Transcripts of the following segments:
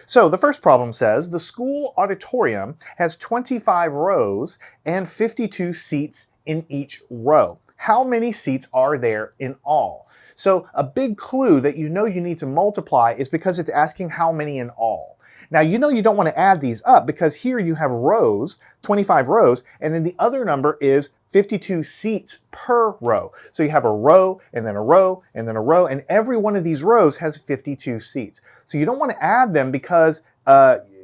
So the first problem says the school auditorium has 25 rows and 52 seats in each row. How many seats are there in all? So a big clue that you know you need to multiply is because it's asking how many in all. Now, you know you don't want to add these up because here you have rows, 25 rows, and then the other number is 52 seats per row. So you have a row, and then a row, and then a row, and every one of these rows has 52 seats. So you don't want to add them because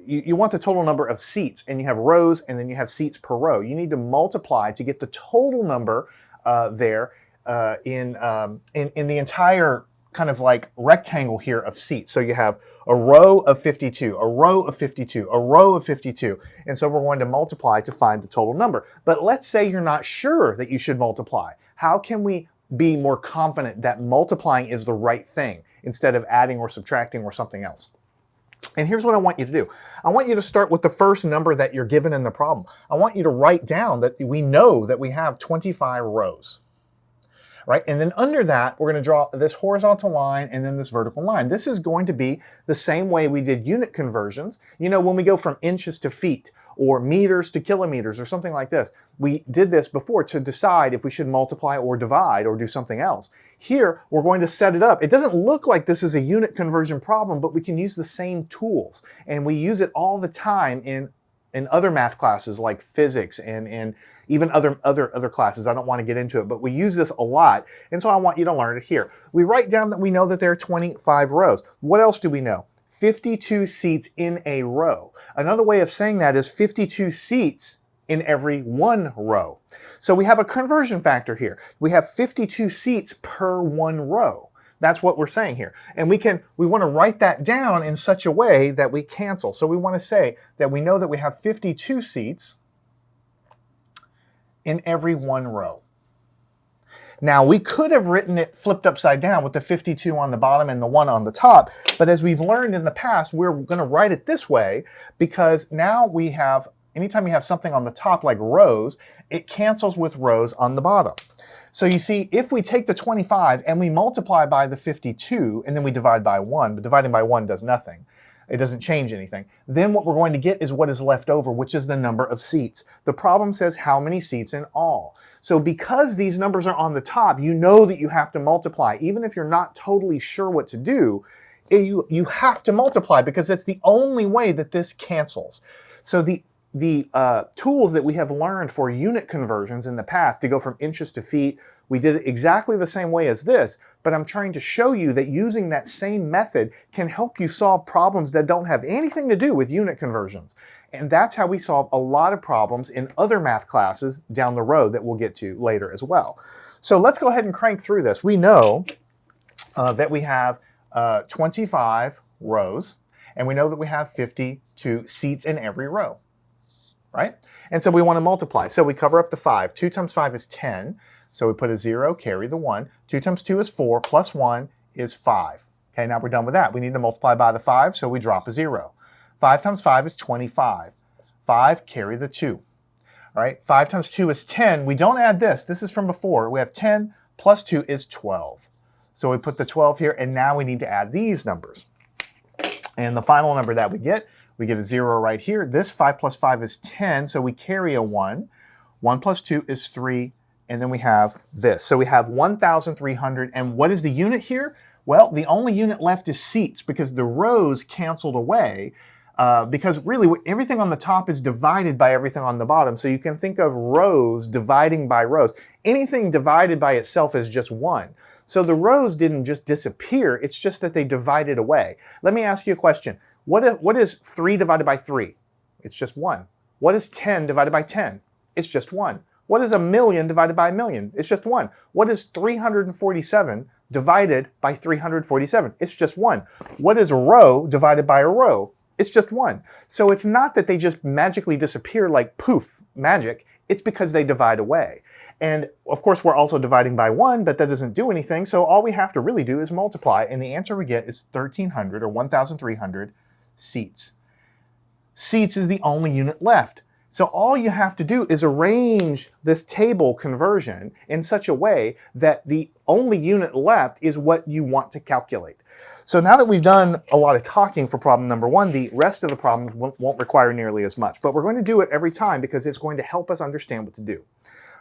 you want the total number of seats, and you have rows, and then you have seats per row. You need to multiply to get the total number there in the entire kind of like rectangle here of seats. So you have a row of 52, a row of 52, a row of 52. And so we're going to multiply to find the total number. But let's say you're not sure that you should multiply. How can we be more confident that multiplying is the right thing instead of adding or subtracting or something else? And here's what I want you to do. I want you to start with the first number that you're given in the problem. I want you to write down that we know that we have 25 rows. Right? And then under that, we're going to draw this horizontal line and then this vertical line. This is going to be the same way we did unit conversions. You know, when we go from inches to feet or meters to kilometers or something like this, we did this before to decide if we should multiply or divide or do something else. Here, we're going to set it up. It doesn't look like this is a unit conversion problem, but we can use the same tools. And we use it all the time in other math classes like physics and even other classes. I don't want to get into it, but we use this a lot. And so I want you to learn it here. We write down that we know that there are 25 rows. What else do we know? 52 seats in a row. Another way of saying that is 52 seats in every one row. So we have a conversion factor here. We have 52 seats per one row. That's what we're saying here. And we want to write that down in such a way that we cancel. So we want to say that we know that we have 52 seats in every one row. Now, we could have written it flipped upside down with the 52 on the bottom and the 1 on the top, but as we've learned in the past, we're going to write it this way because now we have, anytime you have something on the top like rows, it cancels with rows on the bottom. So you see, if we take the 25 and we multiply by the 52 and then we divide by 1, but dividing by 1 does nothing. It doesn't change anything. Then what we're going to get is what is left over, which is the number of seats. The problem says how many seats in all. So because these numbers are on the top, you know that you have to multiply. Even if you're not totally sure what to do, you have to multiply because that's the only way that this cancels. So the tools that we have learned for unit conversions in the past to go from inches to feet, we did it exactly the same way as this, but I'm trying to show you that using that same method can help you solve problems that don't have anything to do with unit conversions. And that's how we solve a lot of problems in other math classes down the road that we'll get to later as well. So let's go ahead and crank through this. We know that we have 25 rows, and we know that we have 52 seats in every row. Right? And so we want to multiply. So we cover up the 5. 2 times 5 is 10. So we put a 0, carry the 1. 2 times 2 is 4, plus 1 is 5. Okay, now we're done with that. We need to multiply by the 5, so we drop a 0. 5 times 5 is 25. 5, carry the 2. All right, 5 times 2 is 10. We don't add this. This is from before. We have 10 plus 2 is 12. So we put the 12 here, and now we need to add these numbers. And the final number that we get a 0 right here. This 5 plus 5 is 10, so we carry a 1. 1 plus 2 is 3, and then we have this. So we have 1,300, and what is the unit here? Well, the only unit left is seats because the rows canceled away because really everything on the top is divided by everything on the bottom. So you can think of rows dividing by rows. Anything divided by itself is just 1. So the rows didn't just disappear, it's just that they divided away. Let me ask you a question. What is 3 divided by 3? It's just 1. What is 10 divided by 10? It's just 1. What is 1,000,000 divided by 1,000,000? It's just 1. What is 347 divided by 347? It's just 1. What is a row divided by a row? It's just 1. So it's not that they just magically disappear like poof, magic. It's because they divide away. And of course, we're also dividing by 1, but that doesn't do anything. So all we have to really do is multiply. And the answer we get is 1,300 or 1,300 seats. Seats is the only unit left. So all you have to do is arrange this table conversion in such a way that the only unit left is what you want to calculate. So now that we've done a lot of talking for problem number 1, the rest of the problems won't require nearly as much. But we're going to do it every time because it's going to help us understand what to do.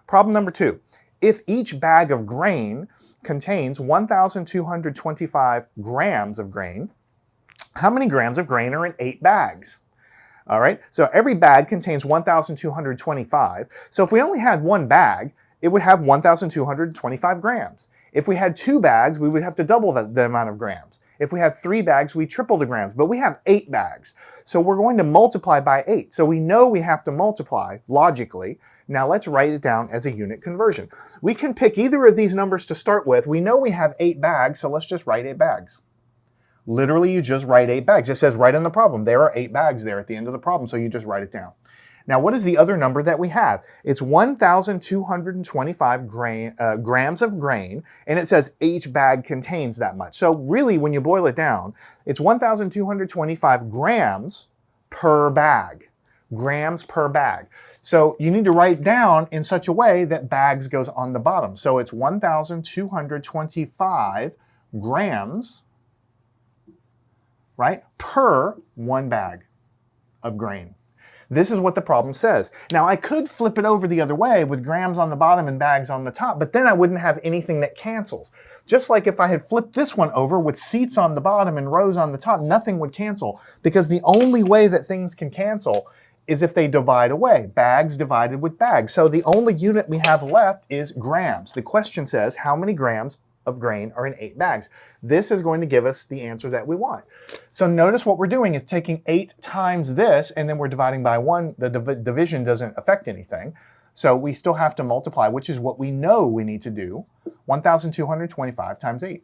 Problem number 2. If each bag of grain contains 1,225 grams of grain, how many grams of grain are in 8 bags? All right, so every bag contains 1,225. So if we only had one bag, it would have 1,225 grams. If we had 2 bags, we would have to double the amount of grams. If we have 3 bags, we triple the grams, but we have 8 bags. So we're going to multiply by 8. So we know we have to multiply logically. Now let's write it down as a unit conversion. We can pick either of these numbers to start with. We know we have 8 bags, so let's just write 8 bags. Literally, you just write 8 bags. It says right in the problem. There are 8 bags there at the end of the problem, so you just write it down. Now, what is the other number that we have? It's 1,225 grams of grain, and it says each bag contains that much. So really, when you boil it down, it's 1,225 grams per bag. Grams per bag. So you need to write down in such a way that bags goes on the bottom. So it's 1,225 grams, right, per 1 bag of grain. This is what the problem says. Now, I could flip it over the other way with grams on the bottom and bags on the top, but then I wouldn't have anything that cancels. Just like if I had flipped this one over with seats on the bottom and rows on the top, nothing would cancel, because the only way that things can cancel is if they divide away. Bags divided with bags. So the only unit we have left is grams. The question says, how many grams of grain are in 8 bags? This is going to give us the answer that we want. So notice what we're doing is taking 8 times this, and then we're dividing by 1. The division doesn't affect anything. So we still have to multiply, which is what we know we need to do. 1,225 times 8.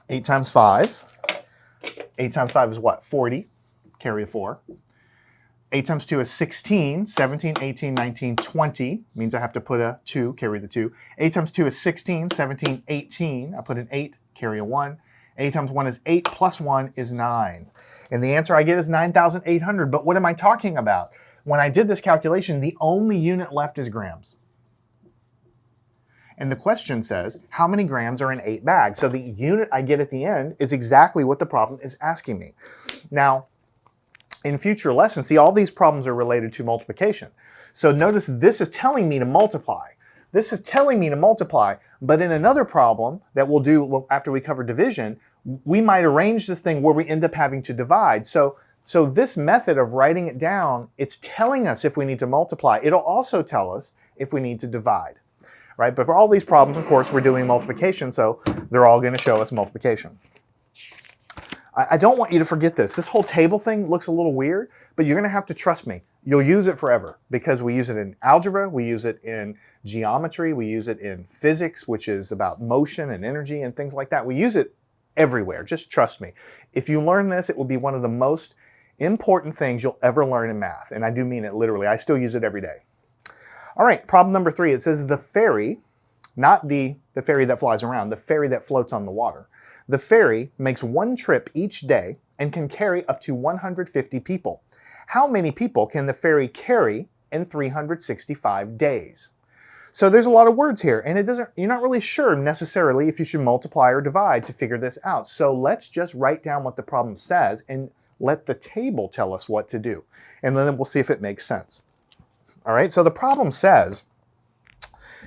8 times 5. 8 times 5 is what? 40. Carry a 4. 8 times 2 is 16, 17, 18, 19, 20. Means I have to put a 2, carry the 2. 8 times 2 is 16, 17, 18. I put an 8, carry a 1. 8 times 1 is 8, plus 1 is 9. And the answer I get is 9,800. But what am I talking about? When I did this calculation, the only unit left is grams. And the question says, how many grams are in 8 bags? So the unit I get at the end is exactly what the problem is asking me. Now, in future lessons, see, all these problems are related to multiplication. So notice this is telling me to multiply. This is telling me to multiply, but in another problem that we'll do after we cover division, we might arrange this thing where we end up having to divide. So this method of writing it down, it's telling us if we need to multiply. It'll also tell us if we need to divide, right? But for all these problems, of course, we're doing multiplication, so they're all going to show us multiplication. I don't want you to forget this. This whole table thing looks a little weird, but you're going to have to trust me. You'll use it forever because we use it in algebra, we use it in geometry, we use it in physics, which is about motion and energy and things like that. We use it everywhere. Just trust me. If you learn this, it will be one of the most important things you'll ever learn in math. And I do mean it literally. I still use it every day. All right, problem number 3. It says the ferry, not the ferry that flies around, the ferry that floats on the water. The ferry makes 1 trip each day and can carry up to 150 people. How many people can the ferry carry in 365 days? So there's a lot of words here, and you're not really sure necessarily if you should multiply or divide to figure this out. So let's just write down what the problem says and let the table tell us what to do. And then we'll see if it makes sense. All right, so the problem says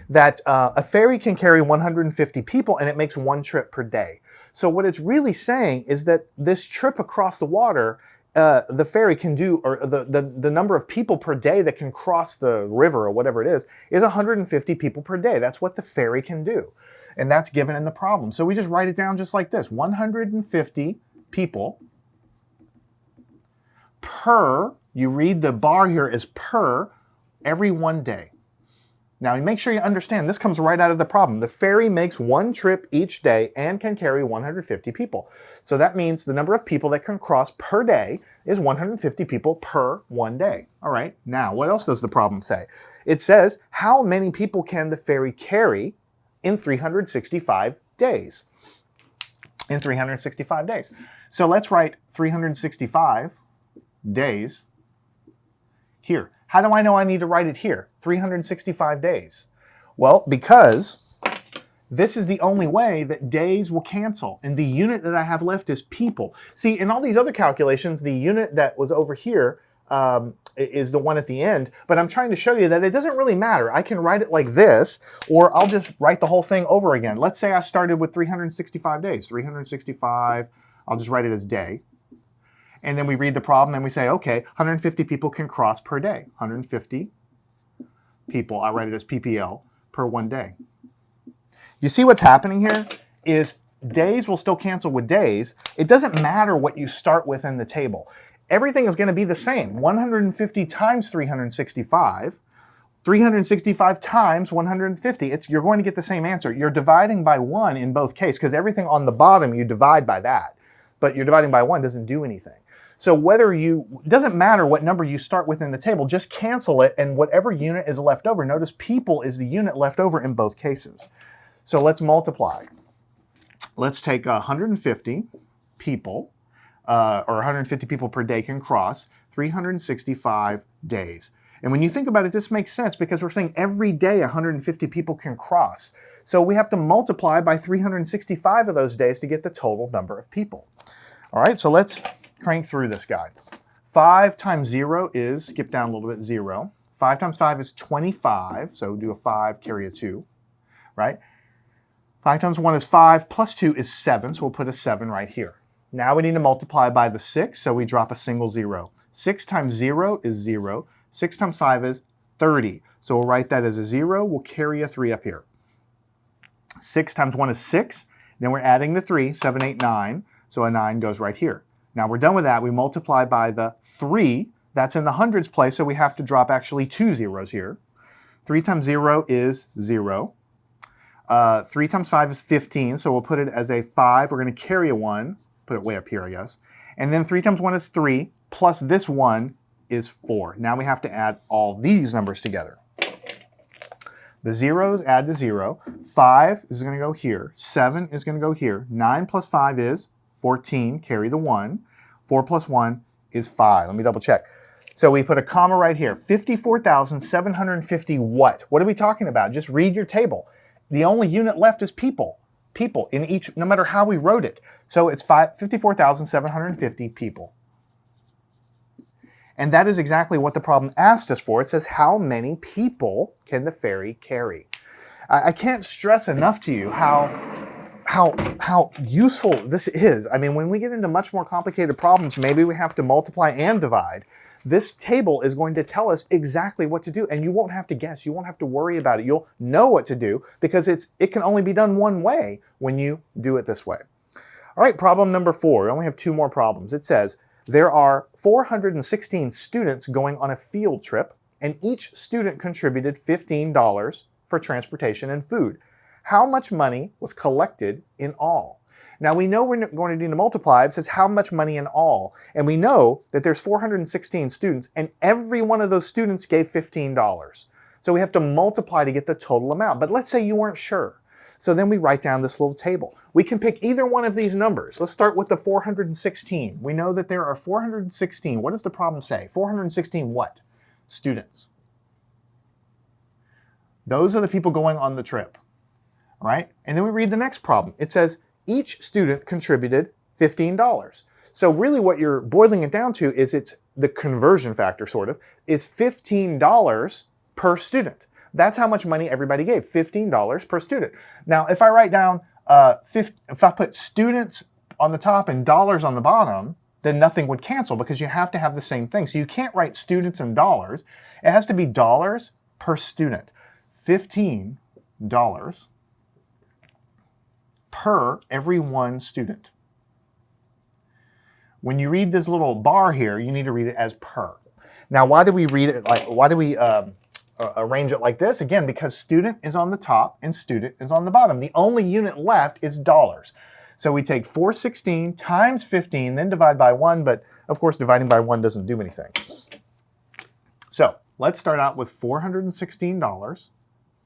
that a ferry can carry 150 people and it makes 1 trip per day. So what it's really saying is that this trip across the water, the ferry can do, or the number of people per day that can cross the river or whatever it is 150 people per day. That's what the ferry can do. And that's given in the problem. So we just write it down just like this. 150 people per, you read the bar here is per, every 1 day. Now, make sure you understand, this comes right out of the problem. The ferry makes 1 trip each day and can carry 150 people. So that means the number of people that can cross per day is 150 people per 1 day. All right, now, what else does the problem say? It says, how many people can the ferry carry in 365 days? In 365 days. So let's write 365 days here. How do I know I need to write it here? 365 days. Well, because this is the only way that days will cancel, and the unit that I have left is people. See, in all these other calculations, the unit that was over here is the one at the end, but I'm trying to show you that it doesn't really matter. I can write it like this, or I'll just write the whole thing over again. Let's say I started with 365 days. 365, I'll just write it as day. And then we read the problem and we say, okay, 150 people can cross per day. 150 people, I write it as PPL, per 1 day. You see what's happening here is days will still cancel with days. It doesn't matter what you start with in the table. Everything is going to be the same. 150 times 365, 365 times 150. You're going to get the same answer. You're dividing by 1 in both cases because everything on the bottom you divide by that. But you're dividing by 1 doesn't do anything. So it doesn't matter what number you start with in the table, just cancel it, and whatever unit is left over, notice people is the unit left over in both cases. So let's multiply. Let's take 150 people, or 150 people per day can cross 365 days. And when you think about it, this makes sense because we're saying every day 150 people can cross. So we have to multiply by 365 of those days to get the total number of people. All right, so let's crank through this guy. 5 times 0 is, skip down a little bit, 0. 5 times 5 is 25, so do a 5, carry a 2, right? 5 times 1 is 5, plus 2 is 7, so we'll put a 7 right here. Now we need to multiply by the 6, so we drop a single 0. 6 times 0 is 0. 6 times 5 is 30, so we'll write that as a 0. We'll carry a 3 up here. 6 times 1 is 6. Then we're adding the 3, 7, 8, 9, so a 9 goes right here. Now we're done with that. We multiply by the 3. That's in the hundreds place, so we have to drop actually 2 zeros here. 3 times 0 is 0. 3 times 5 is 15, so we'll put it as a 5. We're going to carry a 1, put it way up here, I guess. And then 3 times 1 is 3, plus this 1 is 4. Now we have to add all these numbers together. The zeros add to 0. 5 is going to go here. 7 is going to go here. 9 plus 5 is 14, carry the 1. 4 plus 1 is 5. Let me double check. So we put a comma right here. 54,750 what? What are we talking about? Just read your table. The only unit left is people. People in each, no matter how we wrote it. So it's 54,750 people. And that is exactly what the problem asked us for. It says, how many people can the ferry carry? I can't stress enough to you how useful this is. I mean, when we get into much more complicated problems, maybe we have to multiply and divide. This table is going to tell us exactly what to do, and you won't have to guess. You won't have to worry about it. You'll know what to do because it can only be done one way when you do it this way. All right, problem number 4. We only have 2 more problems. It says, there are 416 students going on a field trip, and each student contributed $15 for transportation and food. How much money was collected in all? Now we know we're going to need to multiply. It says how much money in all. And we know that there's 416 students and every one of those students gave $15. So we have to multiply to get the total amount. But let's say you weren't sure. So then we write down this little table. We can pick either one of these numbers. Let's start with the 416. We know that there are 416. What does the problem say? 416 what? Students. Those are the people going on the trip. Right? And then we read the next problem. It says each student contributed $15. So really what you're boiling it down to is it's the conversion factor, sort of, is $15 per student. That's how much money everybody gave, $15 per student. Now, if I write down, if I put students on the top and dollars on the bottom, then nothing would cancel because you have to have the same thing. So you can't write students and dollars. It has to be dollars per student. $15 per every one student. When you read this little bar here, you need to read it as per. Now, why do we read it like? Why do we arrange it like this? Again, because student is on the top and student is on the bottom. The only unit left is dollars. So we take 416 times 15, then divide by 1. But of course, dividing by 1 doesn't do anything. So let's start out with $416.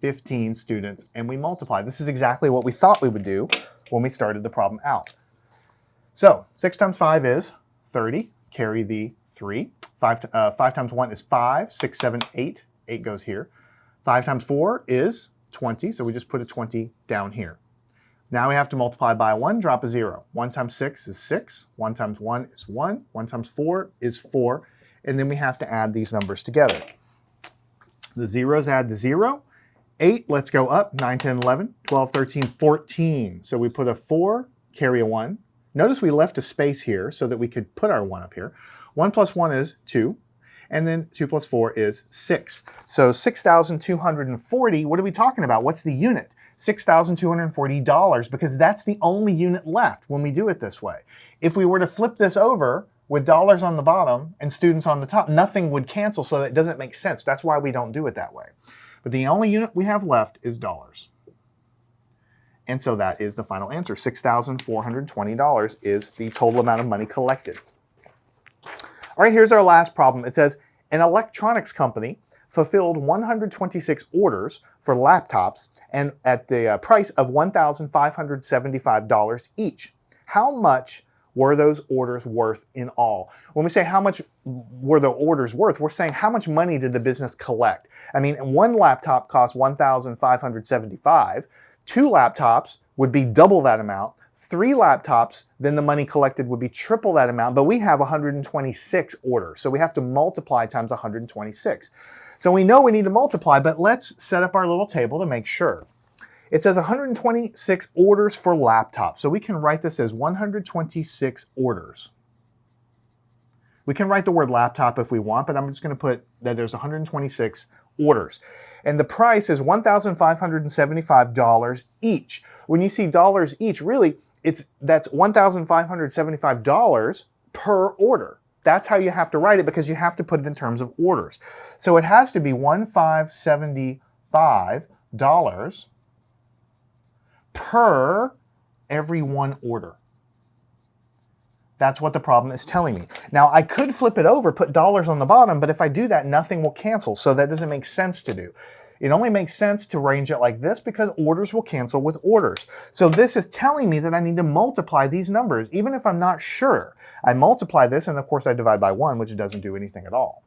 15 students, and we multiply. This is exactly what we thought we would do when we started the problem out. So 6 times 5 is 30, carry the 3. 5 times 1 is 5, 6, 7, 8. 8 goes here. 5 times 4 is 20, so we just put a 20 down here. Now we have to multiply by 1, drop a 0. 1 times 6 is 6. 1 times 1 is 1. 1 times 4 is 4. And then we have to add these numbers together. The zeros add to 0. 8, let's go up. 9, 10, 11, 12, 13, 14. So we put a 4, carry a 1. Notice we left a space here so that we could put our 1 up here. 1 plus 1 is 2. And then 2 plus 4 is 6. So 6,240, what are we talking about? What's the unit? $6,240, because that's the only unit left when we do it this way. If we were to flip this over with dollars on the bottom and students on the top, nothing would cancel, so that doesn't make sense. That's why we don't do it that way. But the only unit we have left is dollars. And so that is the final answer. $6,420 is the total amount of money collected. All right, here's our last problem. It says, an electronics company fulfilled 126 orders for laptops and at the price of $1,575 each. How much were those orders worth in all? When we say how much were the orders worth, we're saying how much money did the business collect? I mean, one laptop cost $1,575. 2 laptops would be double that amount. 3 laptops, then the money collected would be triple that amount, but we have 126 orders. So we have to multiply times 126. So we know we need to multiply, but let's set up our little table to make sure. It says 126 orders for laptops. So we can write this as 126 orders. We can write the word laptop if we want, but I'm just going to put that there's 126 orders. And the price is $1,575 each. When you see dollars each, really, that's $1,575 per order. That's how you have to write it, because you have to put it in terms of orders. So it has to be $1,575 per every one order. That's what the problem is telling me. Now, I could flip it over, put dollars on the bottom, but if I do that, nothing will cancel, so that doesn't make sense to do. It only makes sense to arrange it like this because orders will cancel with orders. So this is telling me that I need to multiply these numbers, even if I'm not sure. I multiply this, and of course I divide by 1, which doesn't do anything at all.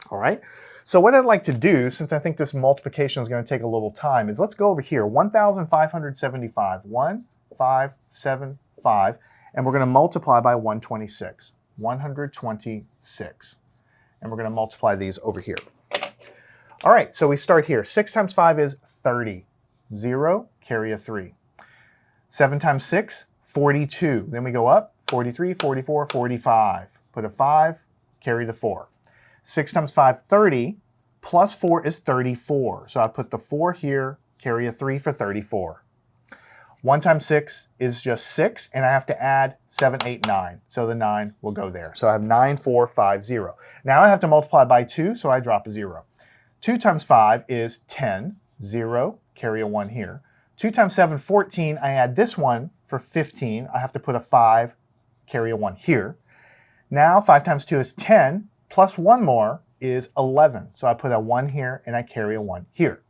All right? So what I'd like to do, since I think this multiplication is going to take a little time, is let's go over here. 1,575, 1,575, and we're going to multiply by 126. 126. And we're going to multiply these over here. All right, so we start here. 6 times 5 is 30. 0, carry a 3. 7 times 6, 42. Then we go up, 43, 44, 45. Put a 5, carry the 4. 6 times 5, 30, plus 4 is 34. So I put the 4 here, carry a 3 for 34. 1 times 6 is just 6, and I have to add 7, 8, 9. So the 9 will go there. So I have 9, 4, 5, 0. Now I have to multiply by 2, so I drop a 0. 2 times 5 is 10, 0, carry a 1 here. 2 times 7, 14, I add this one for 15. I have to put a 5, carry a 1 here. Now 5 times 2 is 10, plus 1 more is 11. So I put a 1 here and I carry a 1 here.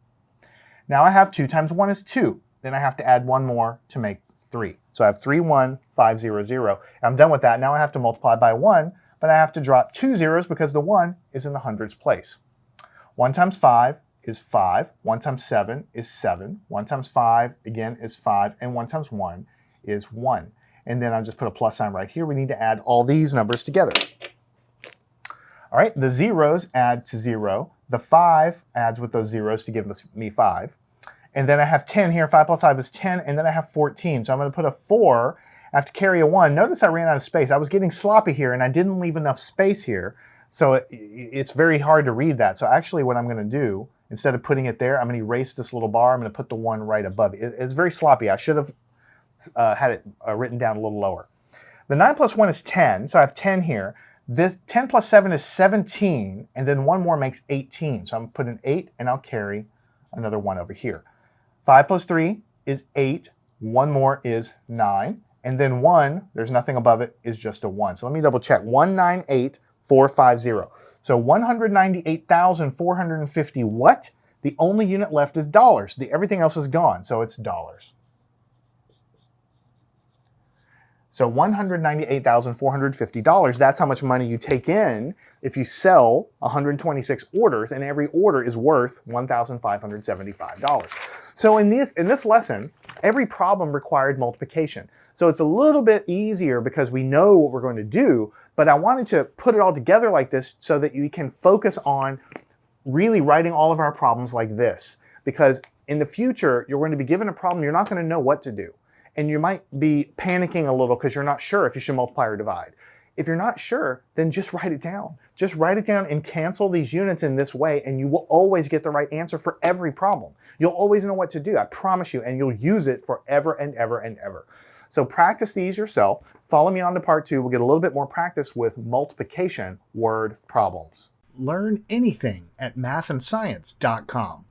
Now I have 2 times 1 is 2. Then I have to add 1 more to make 3. So I have 3, 1, 5, 0, 0. I'm done with that. Now I have to multiply by 1, but I have to drop 2 zeros because the 1 is in the hundreds place. 1 times 5 is 5. 1 times 7 is 7. 1 times 5, again, is 5. And 1 times 1 is 1. And then I'll just put a plus sign right here. We need to add all these numbers together. All right, the zeros add to 0. The 5 adds with those zeros to give me 5. And then I have 10 here. 5 plus 5 is 10. And then I have 14. So I'm going to put a 4. I have to carry a 1. Notice I ran out of space. I was getting sloppy here, and I didn't leave enough space here. So it's very hard to read that. So actually what I'm going to do, instead of putting it there, I'm going to erase this little bar. I'm going to put the 1 right above it. It's very sloppy. I should have had it written down a little lower. The 9 plus 1 is 10, so I have 10 here. This 10 plus 7 is 17, and then 1 more makes 18. So I'm going to put an 8, and I'll carry another 1 over here. 5 plus 3 is 8. 1 more is 9. And then 1, there's nothing above it, is just a 1. So let me double check. 198. 450. So 198,450 what? The only unit left is dollars. Everything else is gone, so it's dollars. So $198,450, that's how much money you take in if you sell 126 orders and every order is worth $1,575. So in this lesson, every problem required multiplication. So it's a little bit easier because we know what we're going to do, but I wanted to put it all together like this so that you can focus on really writing all of our problems like this. Because in the future, you're going to be given a problem, you're not going to know what to do. And you might be panicking a little because you're not sure if you should multiply or divide. If you're not sure, then just write it down. Just write it down and cancel these units in this way, and you will always get the right answer for every problem. You'll always know what to do, I promise you, and you'll use it forever and ever and ever. So practice these yourself. Follow me on to part 2. We'll get a little bit more practice with multiplication word problems. Learn anything at mathandscience.com.